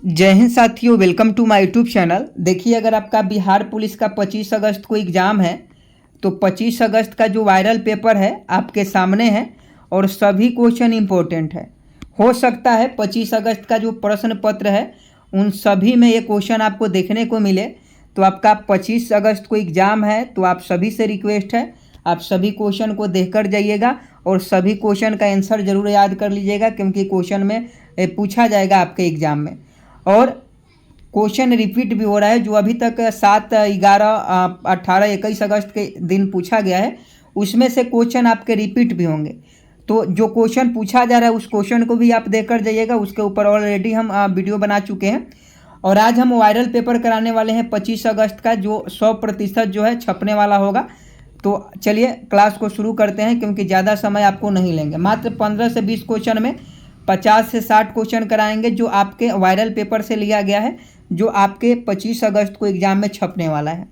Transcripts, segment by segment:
जय हिंद साथियों, welcome to my YouTube channel. देखिए, अगर आपका बिहार पुलिस का 25 अगस्त को एग्ज़ाम है तो 25 अगस्त का जो वायरल पेपर है आपके सामने है और सभी क्वेश्चन इम्पोर्टेंट है। हो सकता है 25 अगस्त का जो प्रश्न पत्र है उन सभी में ये क्वेश्चन आपको देखने को मिले। तो आपका 25 अगस्त को एग्ज़ाम है तो आप सभी से रिक्वेस्ट है, आप सभी क्वेश्चन को देखकर जाइएगा और सभी क्वेश्चन का आंसर ज़रूर याद कर लीजिएगा, क्योंकि क्वेश्चन में पूछा जाएगा आपके एग्ज़ाम में। और क्वेश्चन रिपीट भी हो रहा है, जो अभी तक 7, 11, 18, 21 अगस्त के दिन पूछा गया है उसमें से क्वेश्चन आपके रिपीट भी होंगे। तो जो क्वेश्चन पूछा जा रहा है उस क्वेश्चन को भी आप देखकर जाइएगा, उसके ऊपर ऑलरेडी हम वीडियो बना चुके हैं। और आज हम वायरल पेपर कराने वाले हैं 25 अगस्त का, जो 100% जो है छपने वाला होगा। तो चलिए क्लास को शुरू करते हैं, क्योंकि ज़्यादा समय आपको नहीं लेंगे। मात्र 15 से 20 क्वेश्चन में 50 से 60 क्वेश्चन कराएंगे, जो आपके वायरल पेपर से लिया गया है, जो आपके 25 अगस्त को एग्जाम में छपने वाला है।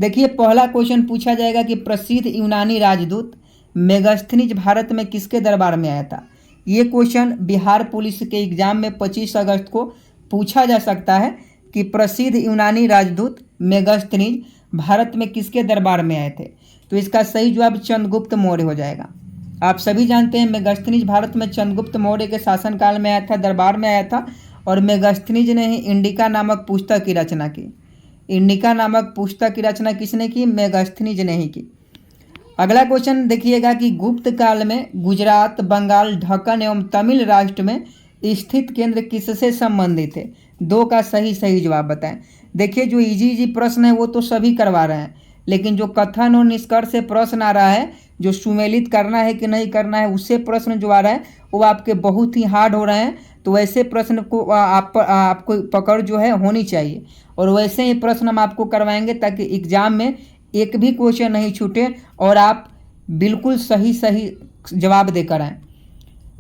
देखिए, पहला क्वेश्चन पूछा जाएगा कि प्रसिद्ध यूनानी राजदूत मेगास्थनीज भारत में किसके दरबार में आया था। ये क्वेश्चन बिहार पुलिस के एग्जाम में 25 अगस्त को पूछा जा सकता है कि प्रसिद्ध यूनानी राजदूत मेगास्थनीज भारत में किसके दरबार में आए थे। तो इसका सही जवाब चंद्रगुप्त मौर्य हो जाएगा। आप सभी जानते हैं मेगास्थनीज भारत में चंद्रगुप्त मौर्य के शासनकाल में आया था, दरबार में आया था। और मेगास्थनीज ने ही इंडिका नामक पुस्तक की रचना की। इंडिका नामक पुस्तक की रचना किसने की? मेगास्थनीज ने ही की। अगला क्वेश्चन देखिएगा कि गुप्त काल में गुजरात, बंगाल, ढक्कन एवं तमिल राष्ट्र में स्थित केंद्र किससे संबंधित है। 2 का सही जवाब बताएं। देखिए, जो इजी प्रश्न है वो तो सभी करवा रहे हैं, लेकिन जो कथन और निष्कर्ष से प्रश्न आ रहा है, जो सुमेलित करना है कि नहीं करना है उससे प्रश्न जो आ रहा है वो आपके बहुत ही हार्ड हो रहे हैं। तो वैसे प्रश्न को आपको पकड़ जो है होनी चाहिए, और वैसे ही प्रश्न हम आपको करवाएंगे ताकि एग्जाम में एक भी क्वेश्चन नहीं छूटे और आप बिल्कुल सही जवाब देकर आएँ।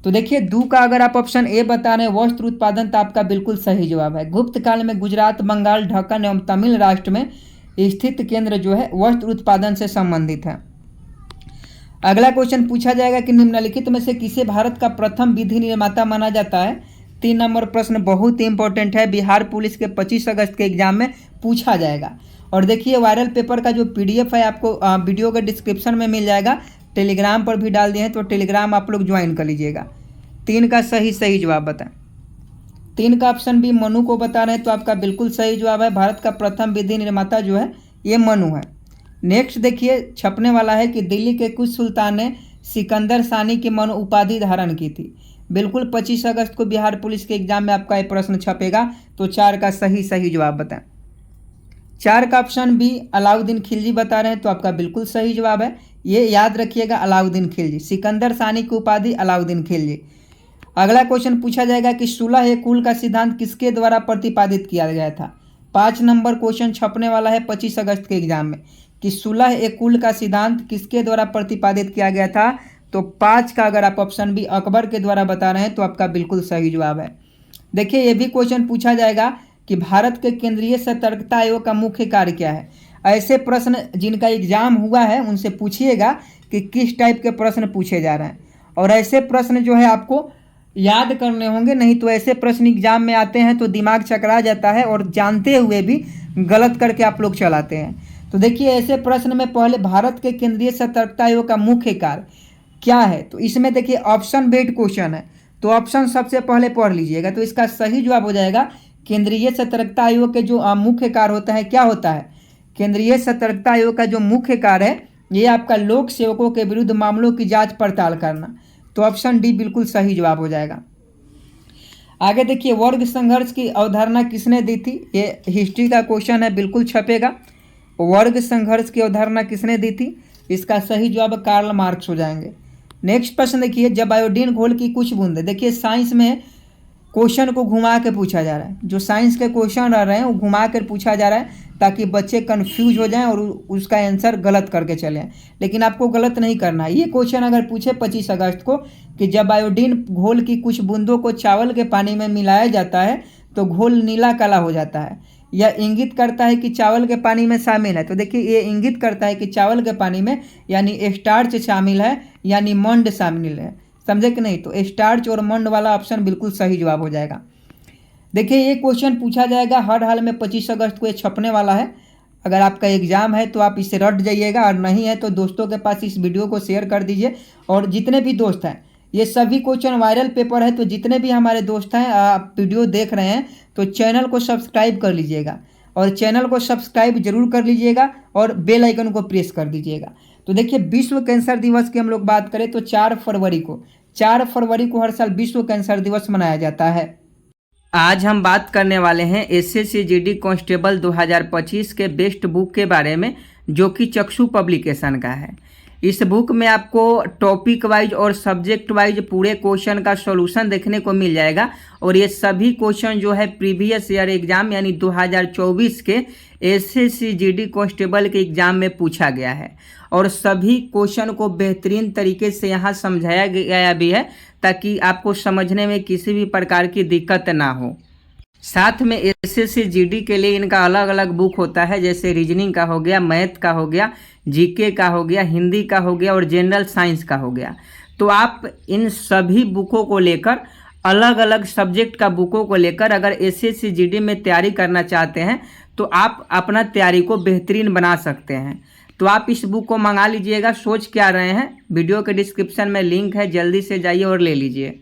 तो देखिए, 2 का अगर आप ऑप्शन ए बता रहे हैं वस्त्र उत्पादन, तो आपका बिल्कुल सही जवाब है। गुप्त काल में गुजरात, बंगाल, ढक्कन एवं तमिल राष्ट्र में स्थित केंद्र जो है वस्त्र उत्पादन से संबंधित है। अगला क्वेश्चन पूछा जाएगा कि निम्नलिखित में से किसे भारत का प्रथम विधि निर्माता माना जाता है। 3 नंबर प्रश्न बहुत ही इंपॉर्टेंट है, बिहार पुलिस के 25 अगस्त के एग्जाम में पूछा जाएगा। और देखिए, वायरल पेपर का जो PDF है आपको वीडियो के डिस्क्रिप्शन में मिल जाएगा, टेलीग्राम पर भी डाल दिए हैं, तो टेलीग्राम आप लोग ज्वाइन कर लीजिएगा। 3 का सही जवाब बताएं। 3 का ऑप्शन भी मनु को बता रहे हैं, तो आपका बिल्कुल सही जवाब है। भारत का प्रथम विधि निर्माता जो है ये मनु है। नेक्स्ट देखिए, छपने वाला है कि दिल्ली के कुछ सुल्तान ने सिकंदर सानी की मनु उपाधि धारण की थी। बिल्कुल 25 अगस्त को बिहार पुलिस के एग्जाम में आपका ये प्रश्न छपेगा। तो 4 का सही जवाब बताएं। 4 का ऑप्शन भी अलाउद्दीन खिलजी बता रहे हैं, तो आपका बिल्कुल सही जवाब है। ये याद रखिएगा, अलाउद्दीन खिलजी, सिकंदर सानी की उपाधि अलाउद्दीन खिलजी। अगला क्वेश्चन पूछा जाएगा कि 16 का सिद्धांत किसके द्वारा प्रतिपादित किया गया था। 5 नंबर क्वेश्चन छपने वाला है 25 अगस्त के एग्जाम में कि 16 का सिद्धांत किसके द्वारा प्रतिपादित किया गया था। तो 5 का अगर आप ऑप्शन भी अकबर के द्वारा बता रहे हैं, तो आपका बिल्कुल सही जवाब है। देखिए, ये भी क्वेश्चन पूछा जाएगा कि भारत के केंद्रीय सतर्कता आयोग का मुख्य कार्य क्या है। ऐसे प्रश्न जिनका एग्जाम हुआ है उनसे पूछिएगा कि किस टाइप के प्रश्न पूछे जा रहे हैं, और ऐसे प्रश्न जो है आपको याद करने होंगे, नहीं तो ऐसे प्रश्न एग्जाम में आते हैं तो दिमाग चकरा जाता है और जानते हुए भी गलत करके आप लोग चलाते हैं। तो देखिए, ऐसे प्रश्न में पहले भारत के केंद्रीय सतर्कता आयोग का मुख्य कार्य क्या है, तो इसमें देखिए ऑप्शन बेस्ड क्वेश्चन है, तो ऑप्शन सबसे पहले पढ़ लीजिएगा। तो इसका सही जवाब हो जाएगा केंद्रीय सतर्कता आयोग के जो मुख्य कार्य होता है, क्या होता है। केंद्रीय सतर्कता आयोग का जो मुख्य कार्य है ये आपका लोक सेवकों के विरुद्ध मामलों की जांच पड़ताल करना। तो ऑप्शन डी बिल्कुल सही जवाब हो जाएगा। आगे देखिए, वर्ग संघर्ष की अवधारणा किसने दी थी। ये हिस्ट्री का क्वेश्चन है, बिल्कुल छपेगा। वर्ग संघर्ष की अवधारणा किसने दी थी, इसका सही जवाब कार्ल मार्क्स हो जाएंगे। नेक्स्ट प्रश्न देखिए, जब आयोडीन घोल की कुछ बूंदें, देखिए साइंस में क्वेश्चन को घुमा के पूछा जा रहा है, जो साइंस के क्वेश्चन रह रहे हैं वो घुमा कर पूछा जा रहा है ताकि बच्चे कंफ्यूज हो जाएं और उसका आंसर गलत करके चलें। लेकिन आपको गलत नहीं करना है। ये क्वेश्चन अगर पूछे 25 अगस्त को कि जब आयोडीन घोल की कुछ बूंदों को चावल के पानी में मिलाया जाता है तो घोल नीला काला हो जाता है, यह इंगित करता है कि चावल के पानी में शामिल है। तो देखिए, ये इंगित करता है कि चावल के पानी में यानी स्टार्च शामिल है, यानी मंड शामिल है। समझे कि नहीं। तो स्टार्च और मंड वाला ऑप्शन बिल्कुल सही जवाब हो जाएगा। देखिए ये क्वेश्चन पूछा जाएगा हर हाल में 25 अगस्त को ये छपने वाला है। अगर आपका एग्ज़ाम है तो आप इसे रट जाइएगा, और नहीं है तो दोस्तों के पास इस वीडियो को शेयर कर दीजिए। और जितने भी दोस्त हैं, ये सभी क्वेश्चन वायरल पेपर है, तो जितने भी हमारे दोस्त हैं आप वीडियो देख रहे हैं तो चैनल को सब्सक्राइब कर लीजिएगा, और चैनल को सब्सक्राइब जरूर कर लीजिएगा और बेल आइकन को प्रेस कर दीजिएगा। तो देखिए विश्व कैंसर दिवस की हम लोग बात करें तो 4 फरवरी को हर साल विश्व कैंसर दिवस मनाया जाता है। आज हम बात करने वाले हैं एसएससी जीडी कांस्टेबल 2025 के बेस्ट बुक के बारे में, जो कि चक्षु पब्लिकेशन का है। इस बुक में आपको टॉपिक वाइज और सब्जेक्ट वाइज पूरे क्वेश्चन का सॉल्यूशन देखने को मिल जाएगा, और ये सभी क्वेश्चन जो है प्रीवियस ईयर एग्जाम यानी 2024 के एसएससी जीडी कांस्टेबल के एग्जाम में पूछा गया है, और सभी क्वेश्चन को बेहतरीन तरीके से यहाँ समझाया गया भी है ताकि आपको समझने में किसी भी प्रकार की दिक्कत ना हो। साथ में एसएससी जीडी के लिए इनका अलग अलग बुक होता है, जैसे रीजनिंग का हो गया, मैथ का हो गया, जीके का हो गया, हिंदी का हो गया और जनरल साइंस का हो गया। तो आप इन सभी बुकों को लेकर, अलग अलग सब्जेक्ट का बुकों को लेकर अगर एसएससी जीडी में तैयारी करना चाहते हैं तो आप अपना तैयारी को बेहतरीन बना सकते हैं। तो आप इस बुक को मंगा लीजिएगा। सोच क्या रहे हैं, वीडियो के डिस्क्रिप्शन में लिंक है, जल्दी से जाइए और ले लीजिए।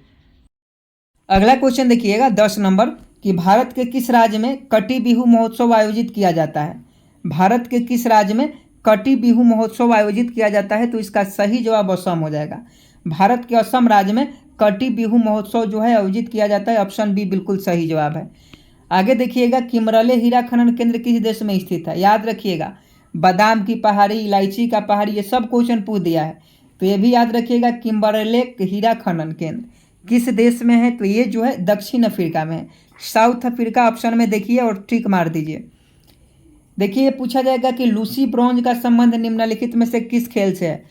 अगला क्वेश्चन देखिएगा 10 नंबर कि भारत के किस राज्य में कटी बिहू महोत्सव आयोजित किया जाता है। भारत के किस राज्य में कटी बिहू महोत्सव आयोजित किया जाता है, तो इसका सही जवाब असम हो जाएगा। भारत के असम राज्य में कटी बिहू महोत्सव जो है आयोजित किया जाता है। ऑप्शन बी बिल्कुल सही जवाब है। आगे देखिएगा किमरले हीरा खनन केंद्र किस देश में स्थित है। याद रखिएगा बादाम की पहाड़ी, इलायची का पहाड़ी, ये सब क्वेश्चन पूछ दिया है, तो ये भी याद रखिएगा किमरले हीरा खनन केंद्र किस देश में है, तो ये जो है दक्षिण अफ्रीका में है, साउथ अफ्रीका। ऑप्शन में देखिए और टिक मार दीजिए। देखिए पूछा जाएगा कि लूसी ब्रॉन्ज का संबंध निम्नलिखित में से किस खेल से है।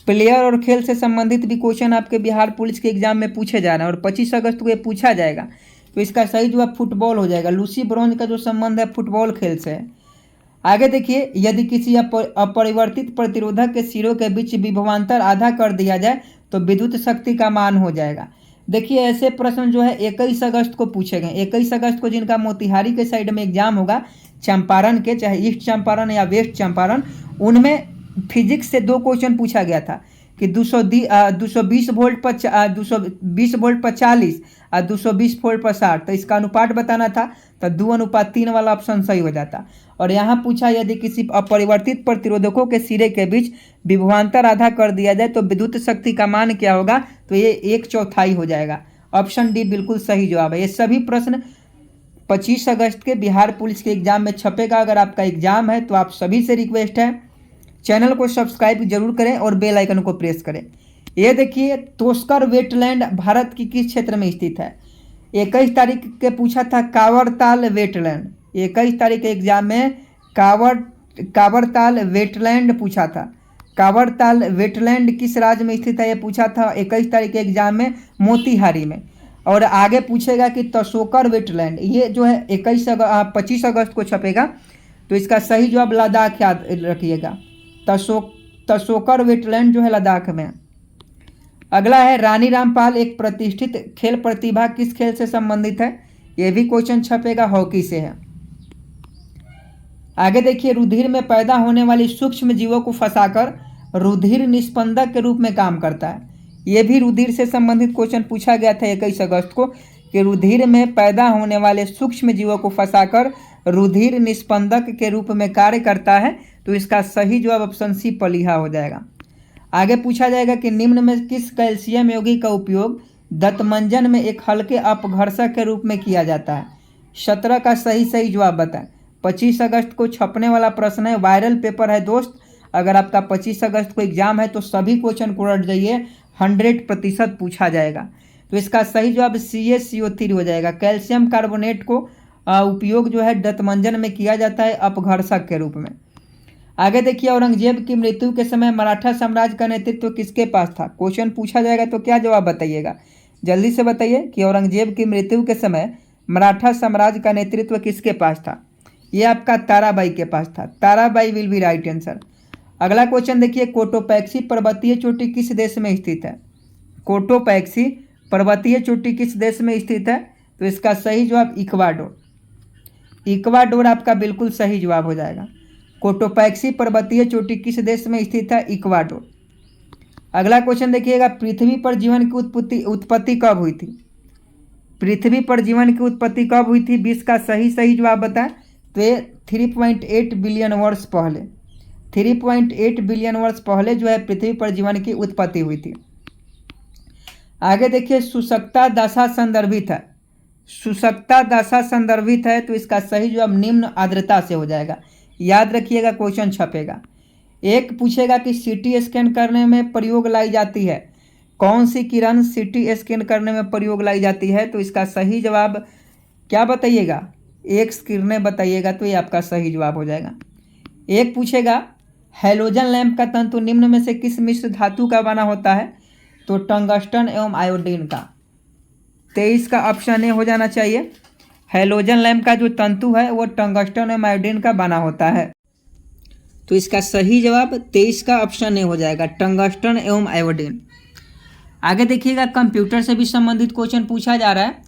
प्लेयर और खेल से संबंधित भी क्वेश्चन आपके बिहार पुलिस के एग्जाम में पूछे जा रहे हैं, और 25 अगस्त को ये पूछा जाएगा, तो इसका सही जवाब फुटबॉल हो जाएगा। लूसी ब्रॉन्ज का जो संबंध है फुटबॉल खेल से है। आगे देखिए यदि किसी अपरिवर्तित प्रतिरोधक के सिरों के बीच विभवांतर आधा कर दिया जाए तो विद्युत शक्ति का मान हो जाएगा। देखिए ऐसे प्रश्न जो है 21 अगस्त को पूछे गए। 21 अगस्त को जिनका मोतिहारी के साइड में एग्जाम होगा, चंपारण के, चाहे ईस्ट चंपारण या वेस्ट चंपारण, उनमें फिजिक्स से 2 क्वेश्चन पूछा गया था कि 220 वोल्ट पर 40 और 220 वोल्ट पर 60, तो इसका अनुपात बताना था, तो 2:3 वाला ऑप्शन सही हो जाता। और यहाँ पूछा यदि किसी अपरिवर्तित प्रतिरोधकों के सिरे के बीच विभवांतर आधा कर दिया जाए तो विद्युत शक्ति का मान क्या होगा, तो ये 1/4 हो जाएगा। ऑप्शन डी बिल्कुल सही जवाब है। ये सभी प्रश्न 25 अगस्त के बिहार पुलिस के एग्जाम में छपेगा। अगर आपका एग्जाम है तो आप सभी से रिक्वेस्ट है चैनल को सब्सक्राइब जरूर करें और बेल आइकन को प्रेस करें। ये देखिए तोस्कर वेटलैंड भारत की किस क्षेत्र में स्थित है। 21 तारीख के पूछा था कावरताल वेटलैंड। 21 तारीख के एग्जाम में कावरताल वेटलैंड पूछा था। कावरताल वेटलैंड किस राज्य में स्थित है ये पूछा था 21 तारीख के एग्जाम में मोतिहारी में। और आगे पूछेगा कि तसोकर वेटलैंड, ये जो है 25 अगस्त को छपेगा, तो इसका सही जवाब लद्दाख याद रखिएगा। तसोकर वेटलैंड जो है लद्दाख में। अगला है रानी रामपाल एक प्रतिष्ठित खेल प्रतिभा किस खेल से संबंधित है। यह भी क्वेश्चन छपेगा, हॉकी से है। आगे देखिए रुधिर में पैदा होने वाली सूक्ष्म जीवों को फंसाकर रुधिर निस्पंदक के रूप में काम करता है। यह भी रुधिर से संबंधित क्वेश्चन पूछा गया था 21 अगस्त को कि रुधिर में पैदा होने वाले सूक्ष्म जीवों को फंसाकर रुधिर निस्पंदक के रूप में कार्य करता है, तो इसका सही जवाब ऑप्शन सी पलीहा हो जाएगा। आगे पूछा जाएगा कि निम्न में किस कैल्शियम यौगिक का उपयोग दंतमंजन में एक हल्के अपघर्षक के रूप में किया जाता है। 17 का सही जवाब बताएं। 25 अगस्त को छपने वाला प्रश्न है, वायरल पेपर है दोस्त। अगर आपका 25 अगस्त को एग्जाम है तो सभी क्वेश्चन को रट जाइए, 100% पूछा जाएगा। तो इसका सही जवाब CaCO3 हो जाएगा। कैल्शियम कार्बोनेट को उपयोग जो है दंतमंजन में किया जाता है अपघर्षक के रूप में। आगे देखिए औरंगजेब की मृत्यु के समय मराठा साम्राज्य का नेतृत्व किसके पास था। क्वेश्चन पूछा जाएगा तो क्या जवाब बताइएगा, जल्दी से बताइए कि औरंगजेब की मृत्यु के समय मराठा साम्राज्य का नेतृत्व किसके पास था। ये आपका ताराबाई के पास था। Tarabai will be right answer. अगला क्वेश्चन देखिए कोटोपैक्सी पर्वतीय चोटी किस देश में स्थित है। कोटोपैक्सी पर्वतीय चोटी किस देश में स्थित है, तो इसका सही जवाब इक्वाडोर। इक्वाडोर आपका बिल्कुल सही जवाब हो जाएगा। कोटोपैक्सी पर्वतीय चोटी किस देश में स्थित है? इक्वाडोर। अगला क्वेश्चन देखिएगा, पृथ्वी पर जीवन की उत्पत्ति कब हुई थी? पृथ्वी पर जीवन की उत्पत्ति कब हुई थी? 20 का सही जवाब बताएं। तो ये 3.8 बिलियन वर्ष पहले, 3.8 बिलियन वर्ष पहले जो है पृथ्वी पर जीवन की उत्पत्ति हुई थी। आगे देखिए, सुशक्ता दशा संदर्भित है। सुशक्ता दशा संदर्भित है तो इसका सही जवाब निम्न आर्द्रता से हो जाएगा। याद रखिएगा, क्वेश्चन छपेगा। एक पूछेगा कि सीटी स्कैन करने में प्रयोग लाई जाती है, कौन सी किरण सीटी स्कैन करने में प्रयोग लाई जाती है? तो इसका सही जवाब क्या बताइएगा? एक्स किरणें बताइएगा, तो ये आपका सही जवाब हो जाएगा। एक पूछेगा, हैलोजन लैंप का तंतु निम्न में से किस मिश्र धातु का बना होता है? तो टंगस्टन एवं आयोडीन का। 23 का ऑप्शन ए हो जाना चाहिए। हैलोजन लैंप का जो तंतु है वो टंगस्टन एवं आयोडीन का बना होता है। तो इसका सही जवाब 23 का ऑप्शन ए हो जाएगा, टंगस्टन एवं आयोडीन। आगे देखिएगा, कंप्यूटर से भी संबंधित क्वेश्चन पूछा जा रहा है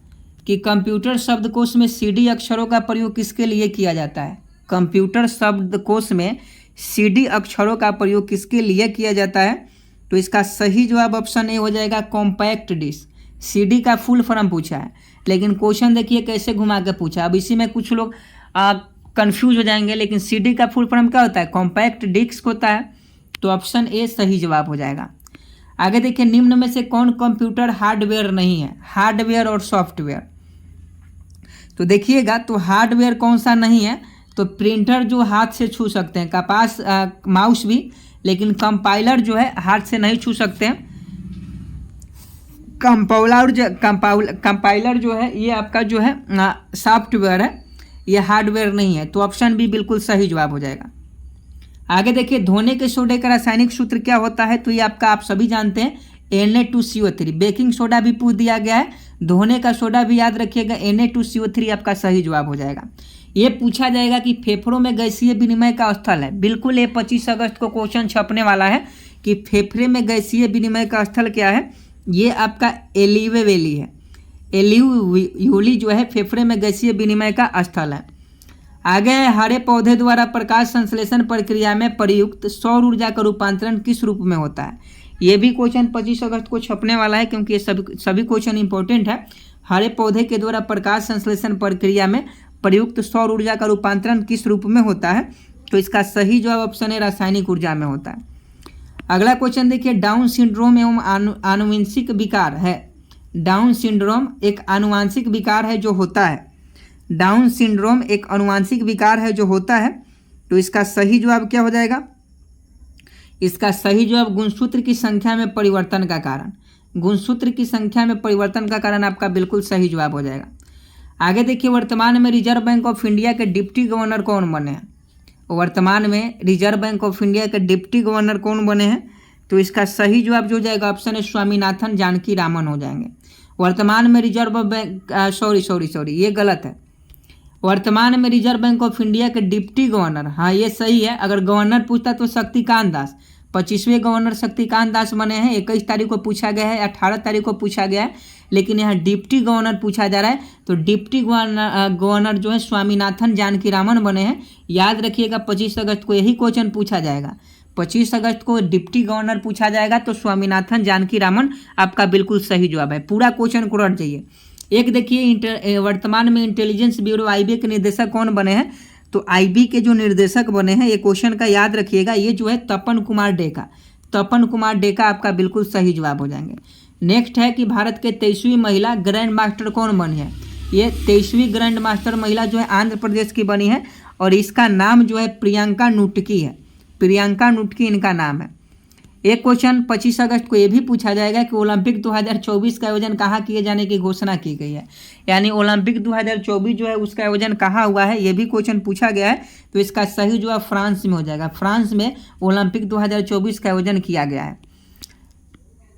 कि कंप्यूटर शब्दकोश में सीडी अक्षरों का प्रयोग किसके लिए किया जाता है? कंप्यूटर शब्दकोश में सीडी अक्षरों का प्रयोग किसके लिए किया जाता है? तो इसका सही जवाब ऑप्शन ए हो जाएगा, कॉम्पैक्ट डिस्क। सीडी का फुल फॉर्म पूछा है, लेकिन क्वेश्चन देखिए कैसे घुमा के पूछा। अब इसी में कुछ लोग कंफ्यूज हो जाएंगे, लेकिन सीडी का फुल फॉर्म क्या होता है? कॉम्पैक्ट डिस्क होता है। तो ऑप्शन ए सही जवाब हो जाएगा। आगे देखिए, निम्न में से कौन कंप्यूटर हार्डवेयर नहीं है? हार्डवेयर और सॉफ्टवेयर। तो देखिएगा, तो हार्डवेयर कौन सा नहीं है? तो प्रिंटर जो हाथ से छू सकते हैं, कपास माउस भी, लेकिन कंपाइलर जो है हाथ से नहीं छू सकते हैं। कंपाइलर जो है ये आपका जो है सॉफ्टवेयर है, ये हार्डवेयर नहीं है। तो ऑप्शन बी बिल्कुल सही जवाब हो जाएगा। आगे देखिए, धोने के सोडे का रासायनिक सूत्र क्या होता है? तो ये आपका आप सभी जानते हैं, Na2CO3। बेकिंग सोडा भी पूछ दिया गया है, धोने का सोडा भी याद रखिएगा, Na2CO3 आपका सही जवाब हो जाएगा। ये पूछा जाएगा कि फेफड़ों में गैसीय विनिमय का स्थल है। बिल्कुल, ये 25 अगस्त को क्वेश्चन छपने वाला है कि फेफड़े में गैसीय विनिमय का स्थल क्या है। ये आपका एलिवे वैली है। एलिव्यूली जो है फेफड़े में गैसीय विनिमय का स्थल है। आगे, हरे पौधे द्वारा प्रकाश संश्लेषण प्रक्रिया में प्रयुक्त सौर ऊर्जा का रूपांतरण किस रूप में होता है? ये भी क्वेश्चन 25 अगस्त को छपने वाला है, क्योंकि ये सभी क्वेश्चन इंपॉर्टेंट है। हरे पौधे के द्वारा प्रकाश संश्लेषण प्रक्रिया में प्रयुक्त सौर ऊर्जा का रूपांतरण किस रूप में होता है? तो इसका सही जवाब ऑप्शन है, रासायनिक ऊर्जा में होता है। अगला क्वेश्चन देखिए, डाउन सिंड्रोम एवं आनुवंशिक विकार है। डाउन सिंड्रोम एक आनुवंशिक विकार है जो होता है। डाउन सिंड्रोम एक आनुवंशिक विकार है जो होता है। तो इसका सही जवाब क्या हो जाएगा? इसका सही जवाब गुणसूत्र की संख्या में परिवर्तन का कारण। गुणसूत्र की संख्या में परिवर्तन का कारण आपका बिल्कुल सही जवाब हो जाएगा। आगे देखिए, वर्तमान में रिजर्व बैंक ऑफ इंडिया के डिप्टी गवर्नर कौन बने हैं? वर्तमान में रिजर्व बैंक ऑफ इंडिया के डिप्टी गवर्नर कौन बने हैं? तो इसका सही जवाब जो हो जाएगा ऑप्शन है, स्वामीनाथन जानकी रामन हो जाएंगे। वर्तमान में रिजर्व बैंक सॉरी ये गलत है। वर्तमान में रिजर्व बैंक ऑफ इंडिया के डिप्टी गवर्नर, हाँ ये सही है। अगर गवर्नर पूछता तो शक्तिकांत दास, 25वें गवर्नर शक्तिकांत दास बने हैं। 21 तारीख को पूछा गया है, 18 तारीख को पूछा गया है, लेकिन यहाँ डिप्टी गवर्नर पूछा जा रहा है। तो डिप्टी गवर्नर जो है स्वामीनाथन जानकी रामन बने हैं। याद रखिएगा, 25 अगस्त को यही क्वेश्चन पूछा जाएगा। 25 अगस्त को डिप्टी गवर्नर पूछा जाएगा, तो स्वामीनाथन जानकी रामन आपका बिल्कुल सही जवाब है। पूरा क्वेश्चन को रट जाइए। एक देखिए, वर्तमान में इंटेलिजेंस ब्यूरो IB के निर्देशक कौन बने हैं? तो IB के जो निर्देशक बने हैं, ये क्वेश्चन का याद रखिएगा, ये जो है तपन कुमार डेका। तपन कुमार डेका आपका बिल्कुल सही जवाब हो जाएंगे। नेक्स्ट है कि भारत के 23वीं महिला ग्रैंड मास्टर कौन बनी है? ये 23वीं ग्रैंड मास्टर महिला जो है आंध्र प्रदेश की बनी है, और इसका नाम जो है प्रियंका नुटकी है। प्रियंका नुटकी इनका नाम है। एक क्वेश्चन 25 अगस्त को ये भी पूछा जाएगा कि ओलंपिक 2024 का आयोजन कहाँ किए जाने की घोषणा की गई है। यानी ओलंपिक 2024 जो है उसका आयोजन कहाँ हुआ है, ये भी क्वेश्चन पूछा गया है। तो इसका सही जवाब फ्रांस में हो जाएगा। फ्रांस में ओलंपिक 2024 का आयोजन किया गया है।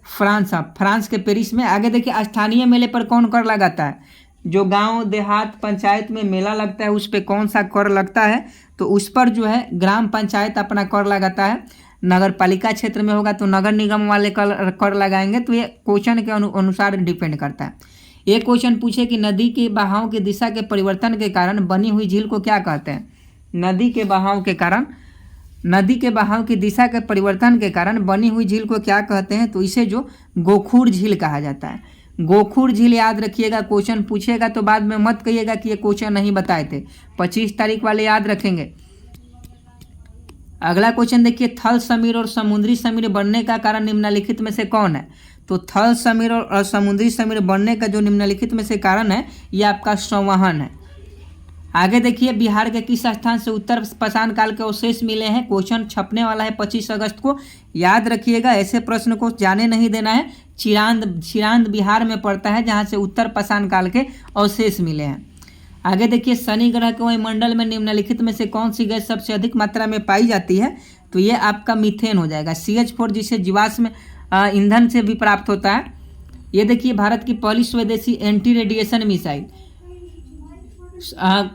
फ्रांस के पेरिस में। आगे देखिए, स्थानीय मेले पर कौन कर लगाता है? जो गांव देहात पंचायत में मेला लगता है उस पर कौन सा कर लगता है? तो उस पर जो है ग्राम पंचायत अपना कर लगाता है। नगर पालिका क्षेत्र में होगा तो नगर निगम वाले कर लगाएंगे। तो ये क्वेश्चन के अनुसार डिपेंड करता है। एक क्वेश्चन पूछे कि नदी के बहाव की दिशा के परिवर्तन के कारण बनी हुई झील को क्या कहते हैं। नदी के बहाव की दिशा के परिवर्तन के कारण बनी हुई झील को क्या कहते हैं, तो इसे जो गोखुर झील कहा जाता है। गोखुर झील याद रखिएगा, क्वेश्चन पूछेगा तो बाद में मत कहिएगा कि ये क्वेश्चन नहीं बताए थे। 25 तारीख वाले याद रखेंगे। अगला क्वेश्चन देखिए, थल समीर और समुद्री समीर बनने का कारण निम्नलिखित में से कौन है। तो थल समीर और समुद्री समीर बनने का जो निम्नलिखित में से कारण है, ये आपका संवहन है। आगे देखिए, बिहार के किस स्थान से उत्तर पाषाण काल के अवशेष मिले हैं। क्वेश्चन छपने वाला है 25 अगस्त को, याद रखिएगा। ऐसे प्रश्न को जाने नहीं देना है। चिरांद बिहार में पड़ता है, जहां से उत्तर पाषाण काल के अवशेष मिले हैं। आगे देखिए, शनि ग्रह के वायुमंडल में निम्नलिखित में से कौन सी गैस सबसे अधिक मात्रा में पाई जाती है, तो ये आपका मीथेन हो जाएगा। CH4 जिसे जीवाश्म ईंधन से भी प्राप्त होता है। ये देखिए, भारत की पहली स्वदेशी एंटी रेडिएशन मिसाइल,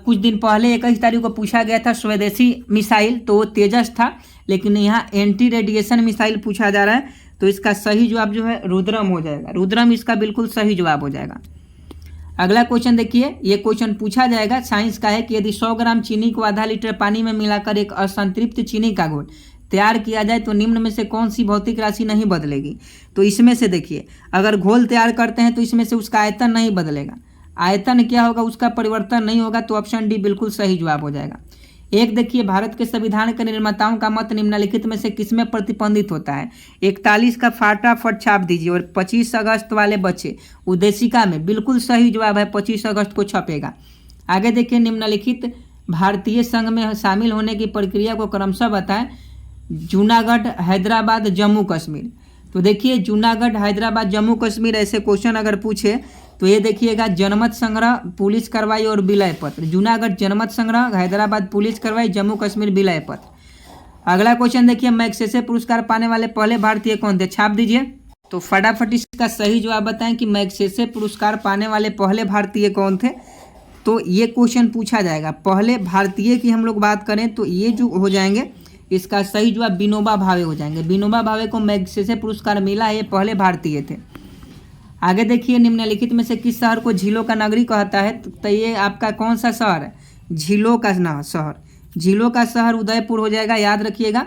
कुछ दिन पहले 21 तारीख को पूछा गया था स्वदेशी मिसाइल, तो वो तेजस था, लेकिन यहाँ एंटी रेडिएशन मिसाइल पूछा जा रहा है, तो इसका सही जवाब जो है रुद्रम हो जाएगा। रुद्रम इसका बिल्कुल सही जवाब हो जाएगा। अगला क्वेश्चन देखिए, ये क्वेश्चन पूछा जाएगा, साइंस का है कि यदि 100 ग्राम चीनी को आधा लीटर पानी में मिलाकर एक असंतृप्त चीनी का घोल तैयार किया जाए तो निम्न में से कौन सी भौतिक राशि नहीं बदलेगी। तो इसमें से देखिए, अगर घोल तैयार करते हैं तो इसमें से उसका आयतन नहीं बदलेगा। आयतन क्या होगा, उसका परिवर्तन नहीं होगा, तो ऑप्शन डी बिल्कुल सही जवाब हो जाएगा। एक देखिए, भारत के संविधान के निर्माताओं का मत निम्नलिखित में से किसमें प्रतिबंधित होता है। 41 का फटाफट छाप दीजिए, और 25 अगस्त वाले बच्चे उद्देशिका में बिल्कुल सही जवाब है, 25 अगस्त को छपेगा। आगे देखिए, निम्नलिखित भारतीय संघ में शामिल होने की प्रक्रिया को क्रमशः बताएं। जूनागढ़, हैदराबाद, जम्मू कश्मीर। तो देखिए, जूनागढ़, हैदराबाद, जम्मू कश्मीर ऐसे क्वेश्चन अगर पूछे तो ये देखिएगा, जनमत संग्रह, पुलिस कार्रवाई और विलय पत्र। जूनागढ़ जनमत संग्रह, हैदराबाद पुलिस कार्रवाई, जम्मू कश्मीर विलय पत्र। अगला क्वेश्चन देखिए, मैग्सेसे पुरस्कार पाने वाले पहले भारतीय कौन थे, छाप दीजिए। तो फटाफट इसका सही जवाब बताएं कि मैग्सेसे पुरस्कार पाने वाले पहले भारतीय कौन थे। तो ये क्वेश्चन पूछा जाएगा। पहले भारतीय की हम लोग बात करें तो ये जो हो जाएंगे, इसका सही जवाब विनोबा भावे हो जाएंगे। विनोबा भावे को मैग्सेसे पुरस्कार मिला है, ये पहले भारतीय थे। आगे देखिए, निम्नलिखित में से किस शहर को झीलों का नगरी कहता है, तो ये आपका कौन सा शहर है, झीलों का शहर। झीलों का शहर उदयपुर हो जाएगा, याद रखिएगा।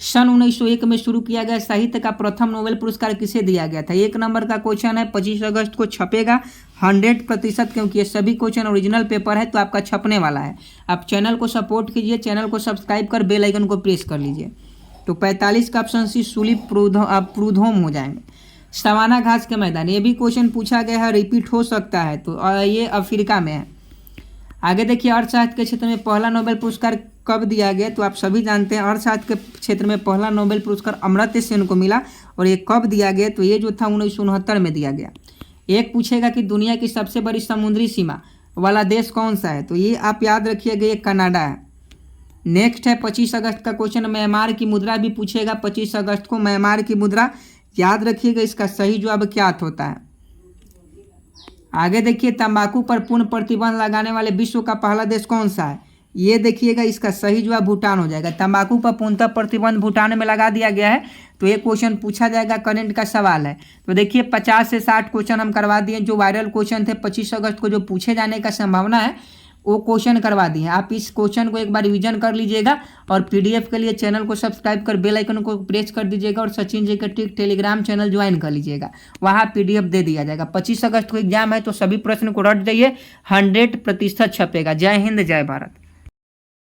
सन 1901 में शुरू किया गया साहित्य का प्रथम नोबेल पुरस्कार किसे दिया गया था। 1 नंबर का क्वेश्चन है, 25 अगस्त को छपेगा 100%, क्योंकि ये सभी क्वेश्चन ओरिजिनल पेपर है, तो आपका छपने वाला है। आप चैनल को सपोर्ट कीजिए, चैनल को सब्सक्राइब कर बेल आइकन को प्रेस कर लीजिए। तो 45 का ऑप्शन सी सुलीप प्रूधोम हो जाएंगे। सवाना घास के मैदान, ये भी क्वेश्चन पूछा गया है, रिपीट हो सकता है, तो ये अफ्रीका में है। आगे देखिए, अर्थशास्त्र के क्षेत्र में पहला नोबेल पुरस्कार कब दिया गया, तो आप सभी जानते हैं अर्थशास्त्र के क्षेत्र में पहला नोबेल पुरस्कार अमर्त्य सेन को मिला, और ये कब दिया गया, तो ये जो था 1969 में दिया गया। एक पूछेगा कि दुनिया की सबसे बड़ी समुद्री सीमा वाला देश कौन सा है, तो ये आप याद रखिएगा, ये कनाडा है। नेक्स्ट है 25 अगस्त का क्वेश्चन, म्यांमार की मुद्रा भी पूछेगा 25 अगस्त को। म्यांमार की मुद्रा याद रखिएगा, इसका सही जवाब क्या होता है। आगे देखिए, तंबाकू पर पूर्ण प्रतिबंध लगाने वाले विश्व का पहला देश कौन सा है, ये देखिएगा, इसका सही जवाब भूटान हो जाएगा। तंबाकू पर पूर्णतः प्रतिबंध भूटान में लगा दिया गया है, तो ये क्वेश्चन पूछा जाएगा, करंट का सवाल है। तो देखिए, 50 से 60 क्वेश्चन हम करवा दिए, जो वायरल क्वेश्चन थे 25 अगस्त को जो पूछे जाने का संभावना है, वो क्वेश्चन करवा दिए। आप इस क्वेश्चन को एक बार रिवीजन कर लीजिएगा, और पीडीएफ के लिए चैनल को सब्सक्राइब कर बेल आइकन को प्रेस कर दीजिएगा, और सचिन जी का टेलीग्राम चैनल ज्वाइन कर लीजिएगा, वहाँ पीडीएफ दे दिया जाएगा। 25 अगस्त को एग्जाम है, तो सभी प्रश्न को रट जाइए, 100% छपेगा। जय हिंद, जय भारत।